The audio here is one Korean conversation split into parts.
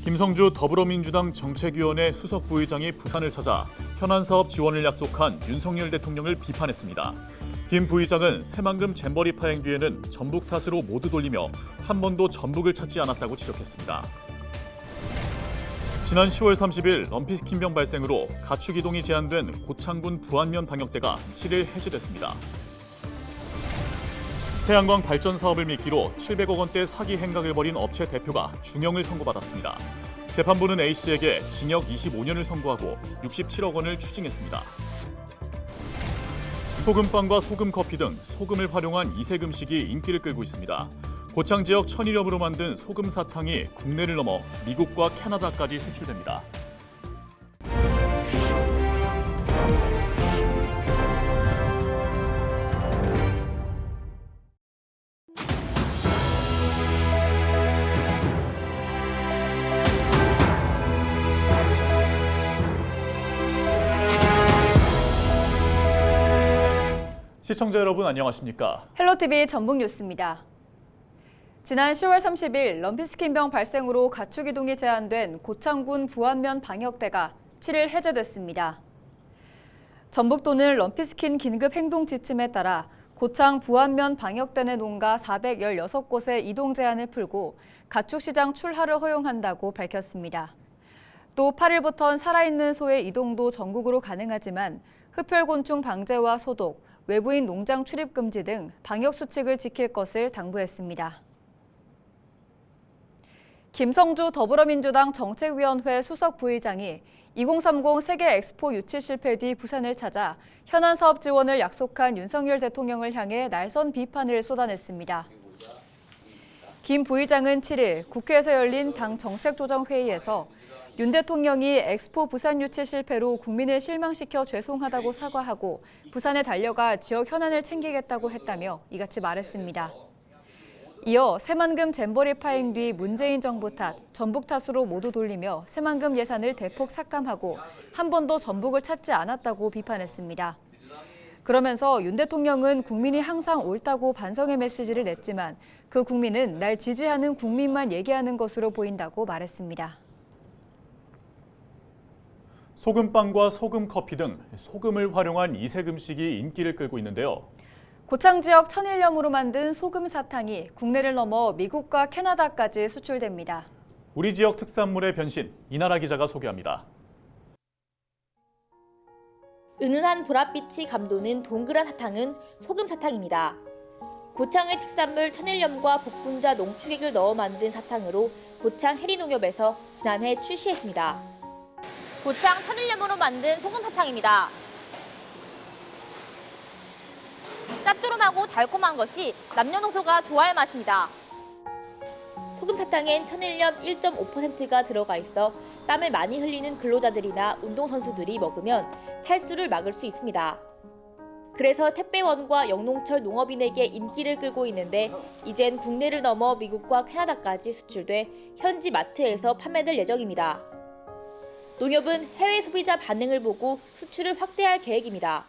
김성주 더불어민주당 정책위원회 수석 부의장이 부산을 찾아 현안 사업 지원을 약속한 윤석열 대통령을 비판했습니다. 김 부의장은 새만금 잼버리 파행 뒤에는 전북 탓으로 모두 돌리며 한 번도 전북을 찾지 않았다고 지적했습니다. 지난 10월 30일 럼피스킨병 발생으로 가축 이동이 제한된 고창군 부안면 방역대가 7일 해제됐습니다. 태양광 발전 사업을 미끼로 700억 원대 사기 행각을 벌인 업체 대표가 중형을 선고받았습니다. 재판부는 A씨에게 징역 25년을 선고하고 67억 원을 추징했습니다. 소금빵과 소금커피 등 소금을 활용한 이색 음식이 인기를 끌고 있습니다. 고창 지역 천일염으로 만든 소금 사탕이 국내를 넘어 미국과 캐나다까지 수출됩니다. 시청자 여러분 안녕하십니까? 헬로티비 전북뉴스입니다. 지난 10월 30일 럼피스킨병 발생으로 가축 이동이 제한된 고창군 부안면 방역대가 7일 해제됐습니다. 전북도는 럼피스킨 긴급 행동 지침에 따라 고창 부안면 방역대 내 농가 416곳의 이동 제한을 풀고 가축시장 출하를 허용한다고 밝혔습니다. 또 8일부터는 살아있는 소의 이동도 전국으로 가능하지만 흡혈곤충 방제와 소독, 외부인 농장 출입 금지 등 방역 수칙을 지킬 것을 당부했습니다. 김성주 더불어민주당 정책위원회 수석 부의장이 2030 세계 엑스포 유치 실패 뒤 부산을 찾아 현안 사업 지원을 약속한 윤석열 대통령을 향해 날선 비판을 쏟아냈습니다. 김 부의장은 7일 국회에서 열린 당 정책조정회의에서 윤 대통령이 엑스포 부산 유치 실패로 국민을 실망시켜 죄송하다고 사과하고 부산에 달려가 지역 현안을 챙기겠다고 했다며 이같이 말했습니다. 이어 새만금 잼버리 파행 뒤 문재인 정부 탓, 전북 탓으로 모두 돌리며 새만금 예산을 대폭 삭감하고 한 번도 전북을 찾지 않았다고 비판했습니다. 그러면서 윤 대통령은 국민이 항상 옳다고 반성의 메시지를 냈지만 그 국민은 날 지지하는 국민만 얘기하는 것으로 보인다고 말했습니다. 소금빵과 소금커피 등 소금을 활용한 이색 음식이 인기를 끌고 있는데요. 고창 지역 천일염으로 만든 소금 사탕이 국내를 넘어 미국과 캐나다까지 수출됩니다. 우리 지역 특산물의 변신, 이나라 기자가 소개합니다. 은은한 보랏빛이 감도는 동그란 사탕은 소금 사탕입니다. 고창의 특산물 천일염과 복분자 농축액을 넣어 만든 사탕으로 고창 해리농협에서 지난해 출시했습니다. 고창 천일염으로 만든 소금 사탕입니다. 짭조름하고 달콤한 것이 남녀노소가 좋아할 맛입니다. 소금 사탕엔 천일염 1.5%가 들어가 있어 땀을 많이 흘리는 근로자들이나 운동선수들이 먹으면 탈수를 막을 수 있습니다. 그래서 택배원과 영농철 농업인에게 인기를 끌고 있는데 이젠 국내를 넘어 미국과 캐나다까지 수출돼 현지 마트에서 판매될 예정입니다. 농협은 해외 소비자 반응을 보고 수출을 확대할 계획입니다.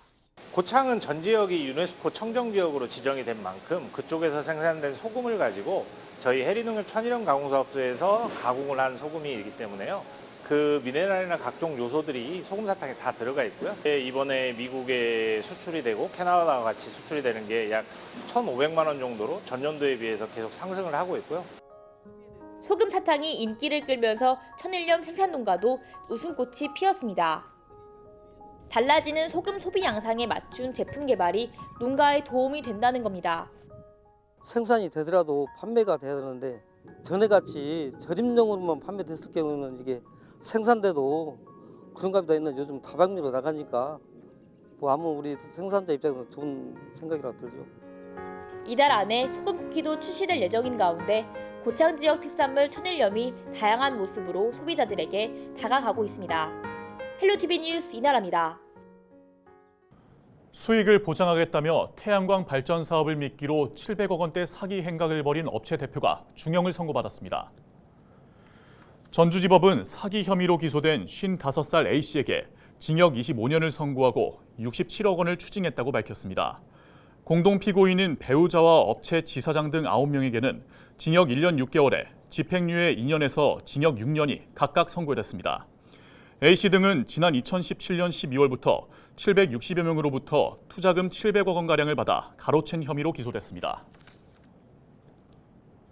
고창은 전 지역이 유네스코 청정지역으로 지정이 된 만큼 그쪽에서 생산된 소금을 가지고 저희 해리농협 천일염 가공사업소에서 가공을 한 소금이기 때문에요. 그 미네랄이나 각종 요소들이 소금 사탕에 다 들어가 있고요. 이번에 미국에 수출이 되고 캐나다와 같이 수출이 되는 게 약 1,500만 원 정도로 전년도에 비해서 계속 상승을 하고 있고요. 소금 사탕이 인기를 끌면서 천일염 생산 농가도 웃음꽃이 피었습니다. 달라지는 소금 소비 양상에 맞춘 제품 개발이 농가에 도움이 된다는 겁니다. 생산이 되더라도 판매가 돼야 되는데 전에같이 저림용으로만 판매됐을 경우는 이게 생산돼도 그런 값이 다 있는 요즘 다방미로 나가니까 뭐 아무 우리 생산자 입장에서 좋은 생각이라 들죠. 이달 안에 소금 쿠키도 출시될 예정인 가운데 고창 지역 특산물 천일염이 다양한 모습으로 소비자들에게 다가가고 있습니다. 헬로티비 뉴스 이나라입니다. 수익을 보장하겠다며 태양광 발전 사업을 미끼로 700억 원대 사기 행각을 벌인 업체 대표가 중형을 선고받았습니다. 전주지법은 사기 혐의로 기소된 55살 A씨에게 징역 25년을 선고하고 67억 원을 추징했다고 밝혔습니다. 공동 피고인인 배우자와 업체 지사장 등 9명에게는 징역 1년 6개월에 집행유예 2년에서 징역 6년이 각각 선고됐습니다. A씨 등은 지난 2017년 12월부터 760여 명으로부터 투자금 700억 원가량을 받아 가로챈 혐의로 기소됐습니다.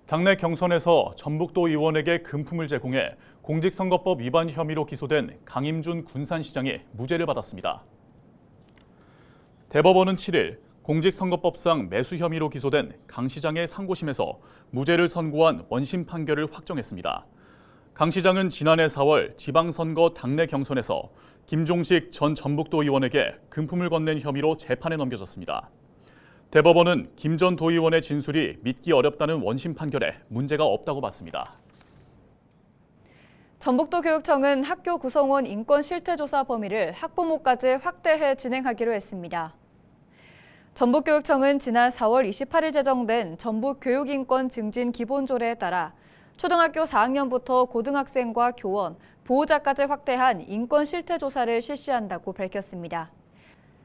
당내 경선에서 전북도 의원에게 금품을 제공해 공직선거법 위반 혐의로 기소된 강임준 군산시장이 무죄를 받았습니다. 대법원은 7일 공직선거법상 매수 혐의로 기소된 강 시장의 상고심에서 무죄를 선고한 원심 판결을 확정했습니다. 강 시장은 지난해 4월 지방선거 당내 경선에서 김종식 전 전북도 의원에게 금품을 건넨 혐의로 재판에 넘겨졌습니다. 대법원은 김 전 도의원의 진술이 믿기 어렵다는 원심 판결에 문제가 없다고 봤습니다. 전북도 교육청은 학교 구성원 인권 실태조사 범위를 학부모까지 확대해 진행하기로 했습니다. 전북교육청은 지난 4월 28일 제정된 전북교육인권 증진 기본조례에 따라 초등학교 4학년부터 고등학생과 교원, 보호자까지 확대한 인권 실태조사를 실시한다고 밝혔습니다.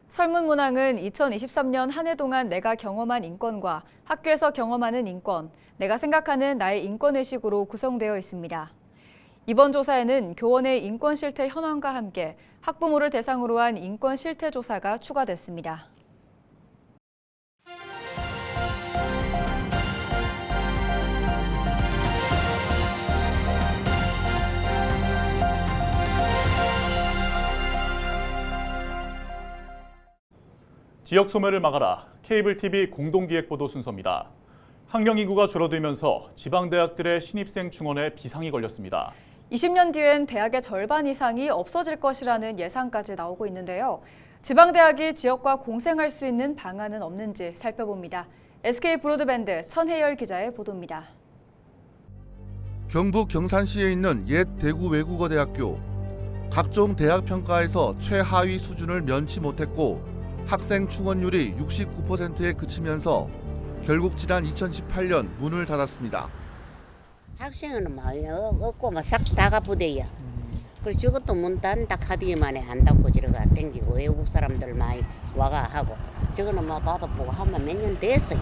설문 문항은 2023년 한 해 동안 내가 경험한 인권과 학교에서 경험하는 인권, 내가 생각하는 나의 인권의식으로 구성되어 있습니다. 이번 조사에는 교원의 인권 실태 현황과 함께 학부모를 대상으로 한 인권 실태 조사가 추가됐습니다. 지역 소멸을 막아라. 케이블 TV 공동기획보도 순서입니다. 학령 인구가 줄어들면서 지방대학들의 신입생 충원에 비상이 걸렸습니다. 20년 뒤엔 대학의 절반 이상이 없어질 것이라는 예상까지 나오고 있는데요. 지방대학이 지역과 공생할 수 있는 방안은 없는지 살펴봅니다. SK 브로드밴드 천혜열 기자의 보도입니다. 경북 경산시에 있는 옛 대구 외국어대학교. 각종 대학 평가에서 최하위 수준을 면치 못했고 학생 충원율이 69%에 그치면서 결국 지난 2018년 문을 닫았습니다. 학생은 없고 싹 다 가부대야. 그래서 저것도 문 닫는다 하더니만에 안 닫고 저러가 땡기고 외국 사람들 많이 와가 하고 저거는 뭐 닫아보고 하면 몇 년 됐어요.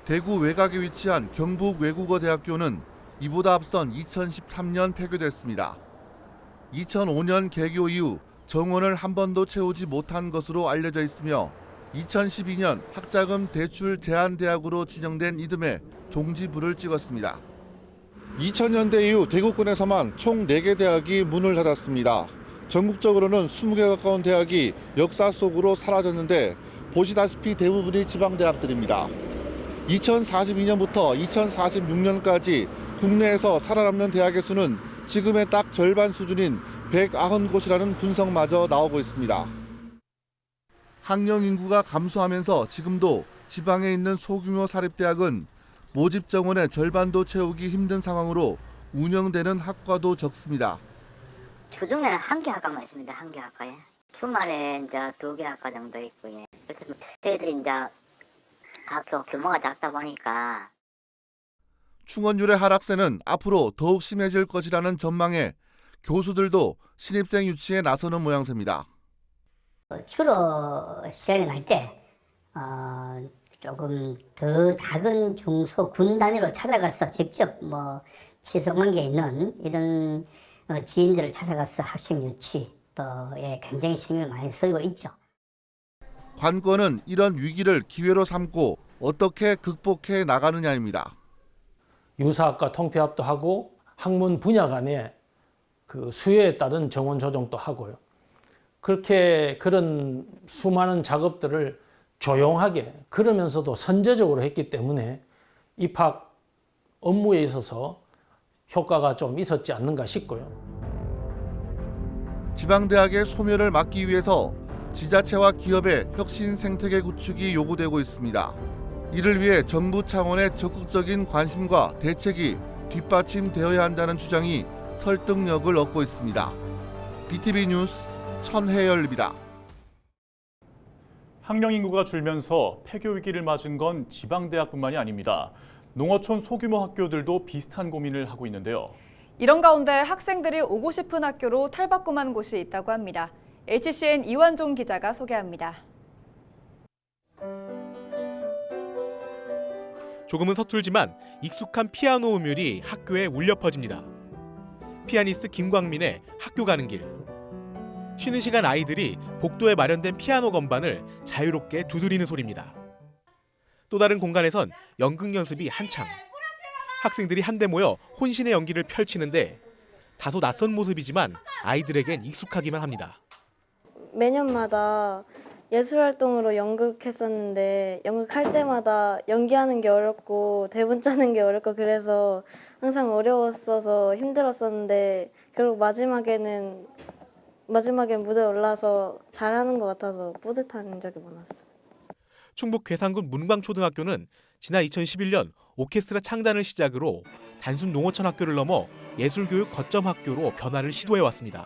대구 외곽에 위치한 경북 외국어대학교는 이보다 앞선 2013년 폐교됐습니다. 2005년 개교 이후 정원을 한 번도 채우지 못한 것으로 알려져 있으며 2012년 학자금 대출 제한대학으로 지정된 이듬해 종지부를 찍었습니다. 2000년대 이후 대구권에서만 총 4개 대학이 문을 닫았습니다. 전국적으로는 20개 가까운 대학이 역사 속으로 사라졌는데 보시다시피 대부분이 지방대학들입니다. 2042년부터 2046년까지 국내에서 살아남는 대학의 수는 지금의 딱 절반 수준인 190곳이라는 분석마저 나오고 있습니다. 학령 인구가 감소하면서 지금도 지방에 있는 소규모 사립대학은 모집 정원의 절반도 채우기 힘든 상황으로 운영되는 학과도 적습니다. 주중에는 1개 학과만 있습니다. 1개 학과에. 주말에 이제 2개 학과 정도 있고요. 그래서 저희들이 이제 학교 규모가 작다 보니까 충원율의 하락세는 앞으로 더욱 심해질 것이라는 전망에 교수들도 신입생 유치에 나서는 모양새입니다. 주로 시간이 날 때 조금 더 작은 중소 군 단위로 찾아가서 직접 치성관계에 있는 이런 지인들을 찾아가서 학생 유치에 굉장히 신경을 많이 쓰고 있죠. 관건은 이런 위기를 기회로 삼고 어떻게 극복해 나가느냐입니다. 유사학과 통폐합도 하고 학문 분야 간에 그 수요에 따른 정원 조정도 하고요. 그런 수많은 작업들을 조용하게 그러면서도 선제적으로 했기 때문에 입학 업무에 있어서 효과가 좀 있었지 않는가 싶고요. 지방대학의 소멸을 막기 위해서 지자체와 기업의 혁신 생태계 구축이 요구되고 있습니다. 이를 위해 정부 차원의 적극적인 관심과 대책이 뒷받침되어야 한다는 주장이 설득력을 얻고 있습니다. BTV 뉴스 천혜열입니다. 학령 인구가 줄면서 폐교 위기를 맞은 건 지방대학뿐만이 아닙니다. 농어촌 소규모 학교들도 비슷한 고민을 하고 있는데요. 이런 가운데 학생들이 오고 싶은 학교로 탈바꿈한 곳이 있다고 합니다. HCN 이완종 기자가 소개합니다. 조금은 서툴지만 익숙한 피아노 음율이 학교에 울려 퍼집니다. 피아니스트 김광민의 학교 가는 길. 쉬는 시간 아이들이 복도에 마련된 피아노 건반을 자유롭게 두드리는 소리입니다. 또 다른 공간에선 연극 연습이 한창. 학생들이 한데 모여 혼신의 연기를 펼치는데 다소 낯선 모습이지만 아이들에겐 익숙하기만 합니다. 매년마다 예술활동으로 연극했었는데 연극할 때마다 연기하는 게 어렵고 대본 짜는 게 어렵고 그래서 항상 어려웠어서 힘들었었는데 결국 마지막엔 무대에 올라서 잘하는 것 같아서 뿌듯한 적이 많았어요. 충북 괴산군 문광초등학교는 지난 2011년 오케스트라 창단을 시작으로 단순 농어촌 학교를 넘어 예술교육 거점 학교로 변화를 시도해왔습니다.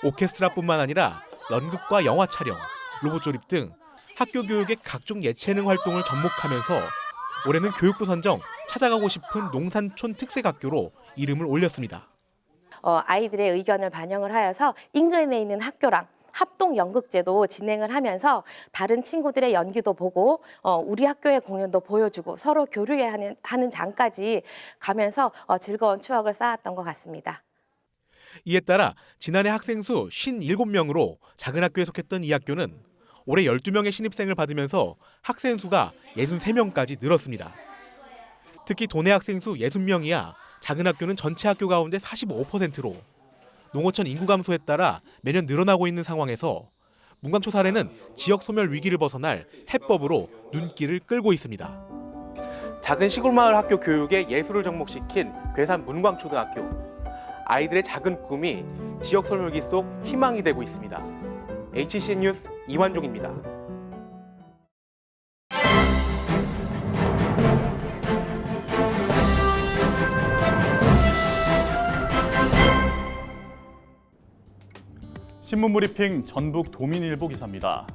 오케스트라뿐만 아니라 연극과 영화 촬영, 로봇 조립 등 학교 교육의 각종 예체능 활동을 접목하면서 올해는 교육부 선정 찾아가고 싶은 농산촌 특색학교로 이름을 올렸습니다. 아이들의 의견을 반영을 하여서 인근에 있는 학교랑 합동 연극제도 진행을 하면서 다른 친구들의 연기도 보고 우리 학교의 공연도 보여주고 서로 교류하는 장까지 가면서 즐거운 추억을 쌓았던 것 같습니다. 이에 따라 지난해 학생 수 57명으로 작은 학교에 속했던 이 학교는 올해 12명의 신입생을 받으면서 학생 수가 63명까지 늘었습니다. 특히 도내 학생 수 60명이야 작은 학교는 전체 학교 가운데 45%로 농어촌 인구 감소에 따라 매년 늘어나고 있는 상황에서 문광초 사례는 지역 소멸 위기를 벗어날 해법으로 눈길을 끌고 있습니다. 작은 시골 마을 학교 교육에 예술을 접목시킨 괴산 문광초등학교. 아이들의 작은 꿈이 지역 소멸기 속 희망이 되고 있습니다. HCN 뉴스 이완종입니다. 신문브리핑 전북 도민일보 기사입니다.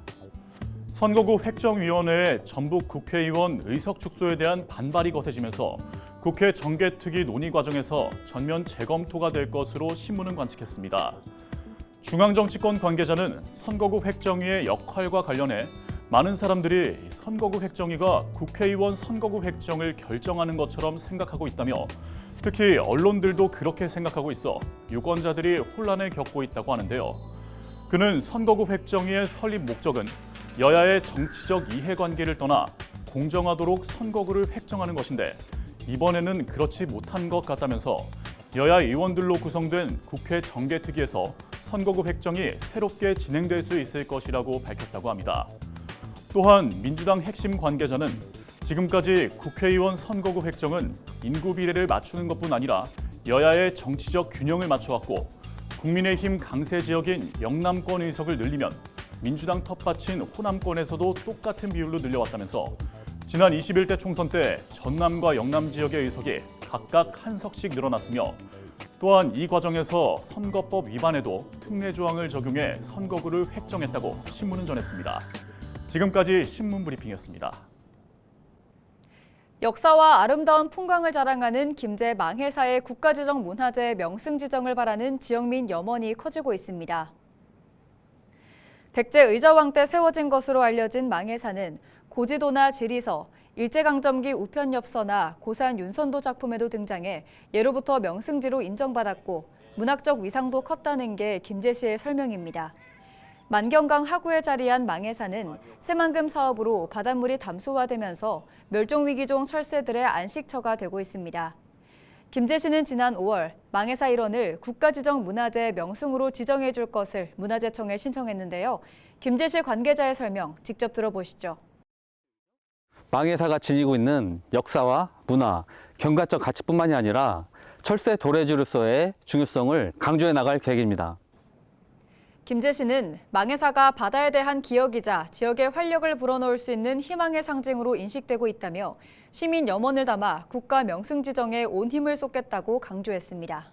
선거구 획정위원회의 전북 국회의원 의석 축소에 대한 반발이 거세지면서 국회 정개특위 논의 과정에서 전면 재검토가 될 것으로 신문은 관측했습니다. 중앙정치권 관계자는 선거구 획정위의 역할과 관련해 많은 사람들이 선거구 획정위가 국회의원 선거구 획정을 결정하는 것처럼 생각하고 있다며 특히 언론들도 그렇게 생각하고 있어 유권자들이 혼란을 겪고 있다고 하는데요. 그는 선거구 획정위의 설립 목적은 여야의 정치적 이해관계를 떠나 공정하도록 선거구를 획정하는 것인데 이번에는 그렇지 못한 것 같다면서 여야 의원들로 구성된 국회 정개특위에서 선거구 획정이 새롭게 진행될 수 있을 것이라고 밝혔다고 합니다. 또한 민주당 핵심 관계자는 지금까지 국회의원 선거구 획정은 인구 비례를 맞추는 것뿐 아니라 여야의 정치적 균형을 맞춰왔고 국민의힘 강세 지역인 영남권 의석을 늘리면 민주당 텃밭인 호남권에서도 똑같은 비율로 늘려왔다면서 지난 21대 총선 때 전남과 영남 지역의 의석이 각각 한 석씩 늘어났으며 또한 이 과정에서 선거법 위반에도 특례 조항을 적용해 선거구를 획정했다고 신문은 전했습니다. 지금까지 신문브리핑이었습니다. 역사와 아름다운 풍광을 자랑하는 김제 망해사의 국가지정 문화재 명승 지정을 바라는 지역민 염원이 커지고 있습니다. 백제 의자왕 때 세워진 것으로 알려진 망해사는 고지도나 지리서, 일제강점기 우편엽서나 고산 윤선도 작품에도 등장해 예로부터 명승지로 인정받았고 문학적 위상도 컸다는 게 김제시의 설명입니다. 만경강 하구에 자리한 망해사는 새만금 사업으로 바닷물이 담소화되면서 멸종위기종 철새들의 안식처가 되고 있습니다. 김제시는 지난 5월 망해사 일원을 국가지정 문화재 명승으로 지정해 줄 것을 문화재청에 신청했는데요. 김제시 관계자의 설명 직접 들어보시죠. 망해사가 지니고 있는 역사와 문화, 경과적 가치뿐만이 아니라 철새 도래지로서의 중요성을 강조해 나갈 계획입니다. 김제시는 망해사가 바다에 대한 기억이자 지역의 활력을 불어넣을 수 있는 희망의 상징으로 인식되고 있다며 시민 염원을 담아 국가 명승 지정에 온 힘을 쏟겠다고 강조했습니다.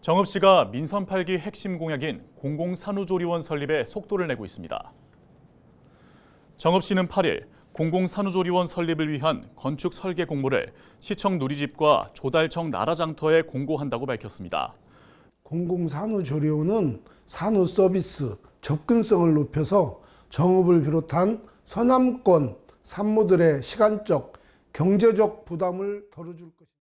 정읍시가 민선 8기 핵심 공약인 공공산후조리원 설립에 속도를 내고 있습니다. 정읍시는 8일 공공산후조리원 설립을 위한 건축 설계 공모를 시청 누리집과 조달청 나라장터에 공고한다고 밝혔습니다. 공공산후조리원은 산후 서비스 접근성을 높여서 정읍을 비롯한 서남권 산모들의 시간적, 경제적 부담을 덜어줄 것입니다.